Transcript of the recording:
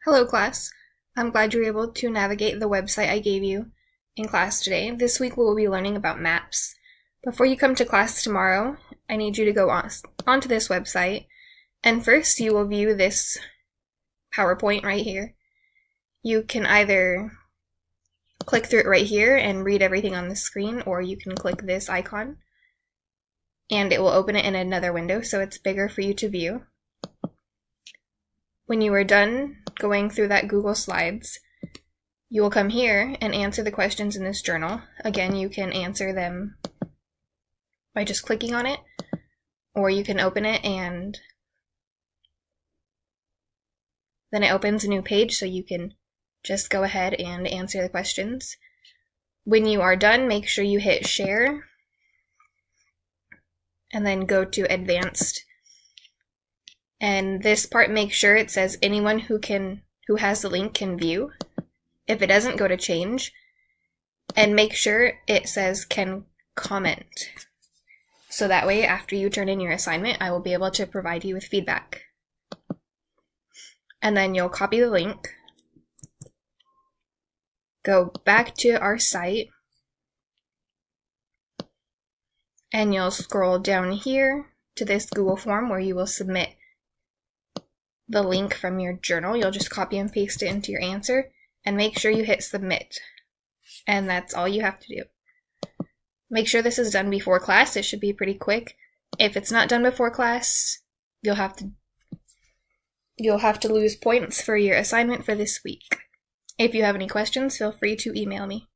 Hello, class. I'm glad you were able to navigate the website I gave you in class today. This week we will be learning about maps. Before you come to class tomorrow, I need you to go onto this website, and first you will view this PowerPoint right here. You can either click through it right here and read everything on the screen, or you can click this icon and it will open it in another window so it's bigger for you to view. When you are done going through that Google Slides, you will come here and answer the questions in this journal. Again, you can answer them by just clicking on it, or you can open it and then it opens a new page so you can just go ahead and answer the questions. When you are done, make sure you hit share and then go to advanced. And this part, make sure it says anyone who has the link can view. If it doesn't, go to change. And make sure it says can comment. So that way, after you turn in your assignment, I will be able to provide you with feedback. And then you'll copy the link, go back to our site, and you'll scroll down here to this Google form where you will submit the link from your journal. You'll just copy and paste it into your answer and make sure you hit submit. And that's all you have to do. Make sure this is done before class. It should be pretty quick. If it's not done before class, you'll have to lose points for your assignment for this week. If you have any questions, feel free to email me.